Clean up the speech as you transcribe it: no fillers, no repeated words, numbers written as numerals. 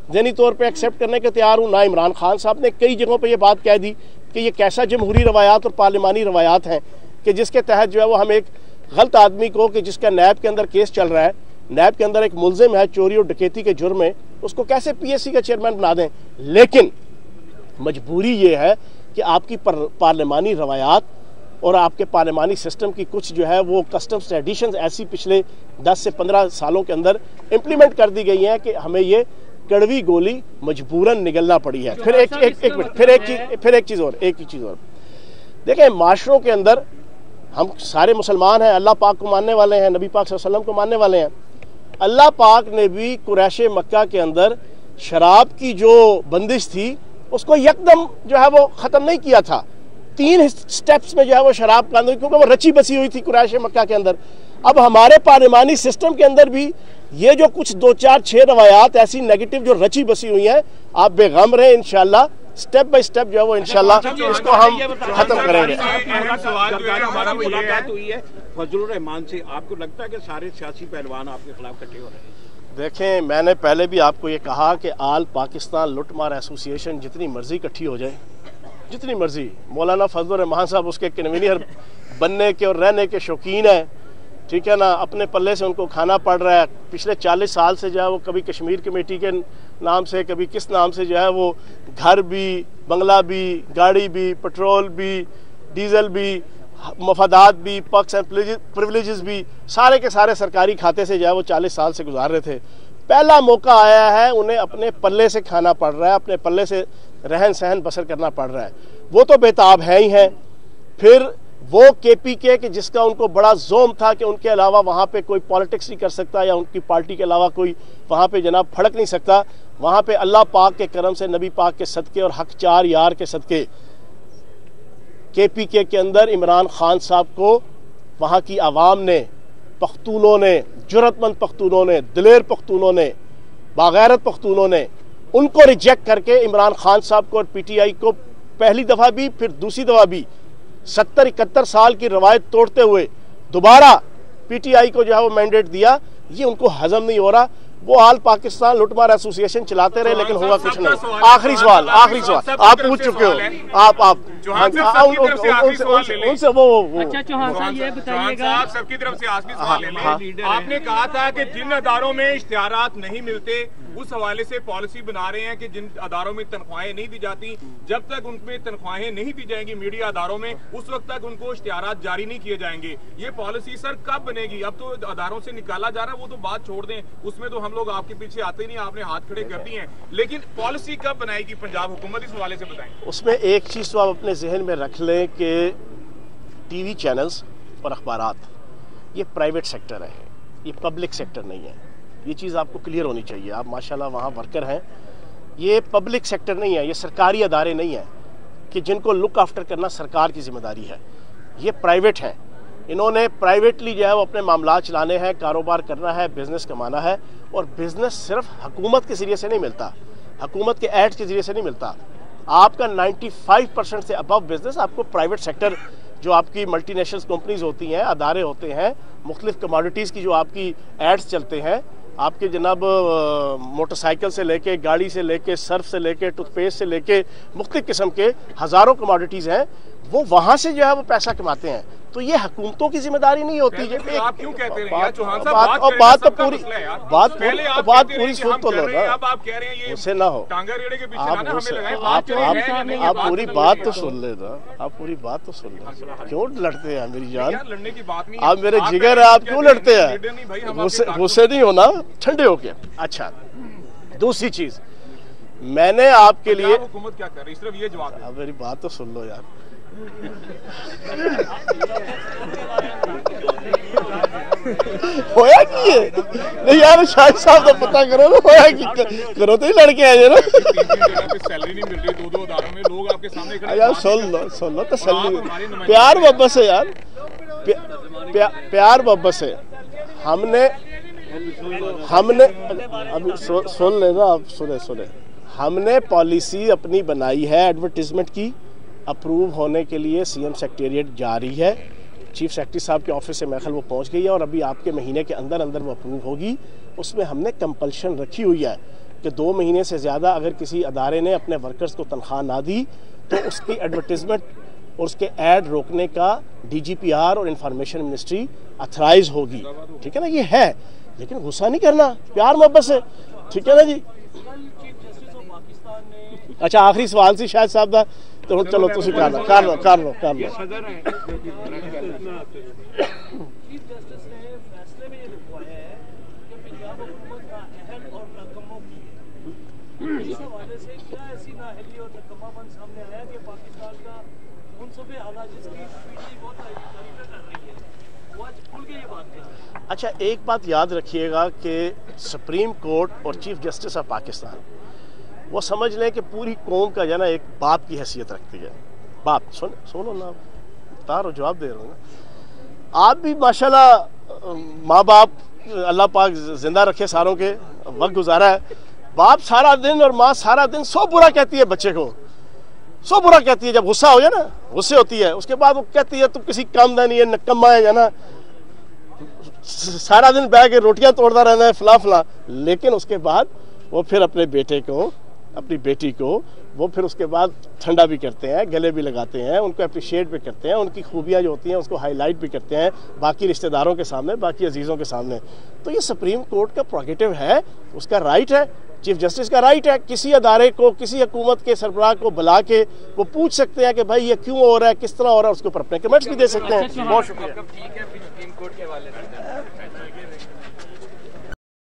ज़हनी तौर पे एक्सेप्ट करने के तैयार हूँ, ना इमरान खान साहब ने कई जगहों पे ये बात कह दी कि ये कैसा जमहूरी रवायात और पार्लिमानी रवायात हैं कि जिसके तहत जो है वो हम एक गलत आदमी को कि जिसका नैब के अंदर केस चल रहा है, नैब के अंदर एक मुलजिम है चोरी और डकैती के जुर्म में, उसको कैसे PSC का चेयरमैन बना दें। लेकिन मजबूरी ये है कि आपकी पार्लिमानी रवायात और आपके पार्लिमानी सिस्टम की कुछ जो है वो कस्टम्स ट्रेडिशंस ऐसी पिछले 10 से 15 सालों के अंदर इम्प्लीमेंट कर दी गई हैं कि हमें ये कड़वी गोली मजबूरन निगलना पड़ी है। फिर एक चीज़ और देखें, माशरों के अंदर हम सारे मुसलमान हैं, अल्लाह पाक को मानने वाले हैं, नबी पाक सल्लल्लाहु अलैहि वसल्लम को मानने वाले हैं। अल्लाह पाक ने भी कुरैश मक्का के अंदर शराब की जो बंदिश थी उसको यकदम जो है वो ख़त्म नहीं किया था, 3 स्टेप्स में जो है वो शराब का अंदर, क्योंकि वो रची बसी हुई थी कुरैश मक्का के अंदर। अब हमारे पार्लिमानी सिस्टम के अंदर भी ये जो कुछ 2, 4, 6 रवायात ऐसी नेगेटिव जो रची बसी हुई हैं, आप बेगम रहे, इंशाल्लाह स्टेप बाय स्टेप जो है वो इंशाल्लाह इसको हम खत्म करेंगे। मुलाकात हुई है फजलुर रहमान से, आपको लगता है कि सारे सियासी पहलवान आपके खिलाफ इकट्ठे हो रहे हैं? देखें, मैंने पहले भी आपको ये कहा कि आल पाकिस्तान लुटमार एसोसिएशन जितनी मर्जी इकट्ठी हो जाए, जितनी मर्जी, मौलाना फजलुर रहमान साहब उसके कन्वीनर बनने के और रहने के शौकीन है, ठीक है ना, अपने पल्ले से उनको खाना पड़ रहा है। पिछले 40 साल से जो है वो कभी कश्मीर कमेटी के नाम से, कभी किस नाम से जो है वो घर भी, बंगला भी, गाड़ी भी, पेट्रोल भी, डीजल भी, मफादात भी, पक्स एंड प्रिविलेजेस भी, सारे के सारे सरकारी खाते से जो है वो 40 साल से गुजार रहे थे। पहला मौका आया है, उन्हें अपने पल्ले से खाना पड़ रहा है, अपने पल्ले से रहन सहन बसर करना पड़ रहा है। वो तो बेताब है ही हैं। फिर वो KPK कि जिसका उनको बड़ा जोम था कि उनके अलावा वहाँ पे कोई पॉलिटिक्स नहीं कर सकता या उनकी पार्टी के अलावा कोई वहाँ पे जनाब फड़क नहीं सकता, वहाँ पे अल्लाह पाक के करम से, नबी पाक के सदके और हक चार यार के सदके KPK के अंदर इमरान खान साहब को वहाँ की आवाम ने, पख्तूनों ने, जुर्रतमंद पख्तूनों ने, दिलेर पख्तूनों ने, बागैरत पख्तूनों ने उनको रिजेक्ट करके इमरान खान साहब को और PTI को पहली दफ़ा भी फिर दूसरी दफ़ा भी 70-71 साल की रवायत तोड़ते हुए दोबारा PTI को जो है वो मैंडेट दिया। ये उनको हजम नहीं हो रहा। वो आल पाकिस्तान लुटमार एसोसिएशन चलाते रहे लेकिन हुआ कुछ नहीं। आखिरी सवाल आप पूछ चुके हो, आप उनसे वो अच्छा चौहान साहब ये बताइएगा, सबकी तरफ से आखिरी सवाल ले लें। आपने कहा था कि जिन अदारों में इश्तिहारात नहीं मिलते उस हवाले से पॉलिसी बना रहे हैं कि जिन अदारों में तनख्वाहें नहीं दी जाती, जब तक उनमें तनख्वाहें नहीं दी जाएंगी मीडिया अदारों में, उस वक्त तक उनको इश्तिहारात जारी नहीं किए जाएंगे। ये पॉलिसी सर कब बनेगी? अब तो अदारों से निकाला जा रहा है, वो तो बात छोड़ दें, उसमें तो हम लोग आपके पीछे आते नहीं, आपने हाथ खड़े कर दिए हैं, लेकिन पॉलिसी कब बनाएगी पंजाब हुकूमत, इस हवाले से बताएं। उसमें एक चीज तो आप अपने जहन में रख लें कि TV चैनल्स और अखबारात ये प्राइवेट सेक्टर है, ये पब्लिक सेक्टर नहीं है। ये चीज़ आपको क्लियर होनी चाहिए। आप माशाल्लाह वहाँ वर्कर हैं, ये पब्लिक सेक्टर नहीं है, ये सरकारी अदारे नहीं है कि जिनको लुक आफ्टर करना सरकार की जिम्मेदारी है। ये प्राइवेट हैं, इन्होंने प्राइवेटली जो है वो अपने मामला चलाने हैं, कारोबार करना है, बिजनेस कमाना है। और बिजनेस सिर्फ हुकूमत के ज़रिए से नहीं मिलता, हुकूमत के एड्स के ज़रिए से नहीं मिलता। आपका 95% से अबव बिजनेस आपको प्राइवेट सेक्टर, जो आपकी मल्टीनेशनल कंपनीज होती हैं, अदारे होते हैं, मुख्तलिफ कमोडिटीज़ की जो आपकी एड्स चलते हैं, आपके जनाब मोटरसाइकिल से लेके, गाड़ी से लेके, सर्फ से लेके, टूथपेस्ट से लेके, मुख्तलिफ किस्म के हज़ारों कमोडिटीज़ हैं, वो वहाँ से जो है वो पैसा कमाते हैं। तो ये हुकूमतों की जिम्मेदारी नहीं होती। आप क्यों कहते हैं बात तो पूरी सुन तो लो ना, आप कह रहे हैं उससे ना हो, आप पूरी बात तो सुन लेना, आप पूरी बात तो सुन लेना। क्यों लड़ते हैं मेरी जान? लड़ने की बात नहीं, आप मेरे जिगर है, आप क्यों लड़ते हैं? गुस्से नहीं होना, ठंडे होके। अच्छा, दूसरी चीज मैंने आपके लिए, हुकूमत क्या कर रही है, सिर्फ ये जवाब है। मेरी बात तो सुन लो यार। होया की है नहीं यार, शाहिद साहब तो पता करो ना, होया की करो तो ही लड़के आए ना। सैलरी नहीं मिल रही, 2-2 अदारों में लोग आपके सामने खड़े। यार सुन लो तसल्ली, प्यार मोहब्बत से यार, प्यार मोहब्बत से हमने अभी सुन लेना, आप सुने हमने पॉलिसी अपनी बनाई है एडवर्टीजमेंट की, अप्रूव होने के लिए CM सेक्रेटेरिएट जा रही है, चीफ सेक्रेटरी साहब के ऑफिस से महल वो पहुंच गई है और अभी आपके महीने के अंदर अंदर वो अप्रूव होगी। उसमें हमने कंपल्शन रखी हुई है कि 2 महीने से ज़्यादा अगर किसी अदारे ने अपने वर्कर्स को तनख्वाह ना दी तो उसकी एडवर्टीजमेंट और उसके ऐड रोकने का DGPR और इंफॉर्मेशन मिनिस्ट्री अथराइज होगी। ठीक है ना, ये है, लेकिन गुस्सा नहीं करना, प्यार मोहब्बत से। ठीक है ना जी। अच्छा, आखिरी सवाल सी शायद साहब दा, तो चलो तुसी कर लो। इस हवाले से क्या ऐसी नाअहली और नकम्मापन सामने आया कि पाकिस्तान का मुनसब आला जिसकी पीटी बहुत तारीफें कर रही है, वो आज खुल के ये बात कह रहा है। अच्छा, एक बात याद रखिएगा कि सुप्रीम कोर्ट और चीफ जस्टिस ऑफ पाकिस्तान वो समझ लें कि पूरी कौम का जो है ना एक बाप की हैसियत रखती है। बाप सुनो ना, तारो जवाब दे रहा हूँ ना। आप भी माशाल्लाह माँ बाप अल्लाह पाक जिंदा रखे सारों के, वक्त गुजारा है। बाप सारा दिन और माँ सारा दिन सो बुरा कहती है बच्चे को, सो बुरा कहती है। जब गुस्सा हो जाए ना, गुस्से होती है, उसके बाद वो कहती है तू किसी काम का नहीं है, नकम्मा है ना, सारा दिन बैठ के रोटियां तोड़ता रहना है, फला फला। लेकिन उसके बाद वो फिर अपने बेटे को, अपनी बेटी को वो फिर उसके बाद ठंडा भी करते हैं, गले भी लगाते हैं, उनको अप्रिशिएट भी करते हैं, उनकी खूबियाँ जो होती हैं उसको हाईलाइट भी करते हैं बाकी रिश्तेदारों के सामने, बाकी अजीज़ों के सामने। तो ये सुप्रीम कोर्ट का प्रोगेटिव है, उसका राइट है, चीफ जस्टिस का राइट है। किसी अदारे को, किसी हुकूमत के सरबराह को बुला के वो पूछ सकते हैं कि भाई ये क्यों हो रहा है, किस तरह हो रहा है, उसके ऊपर अपने कमेंट्स भी दे सकते हैं। बहुत शुक्रिया।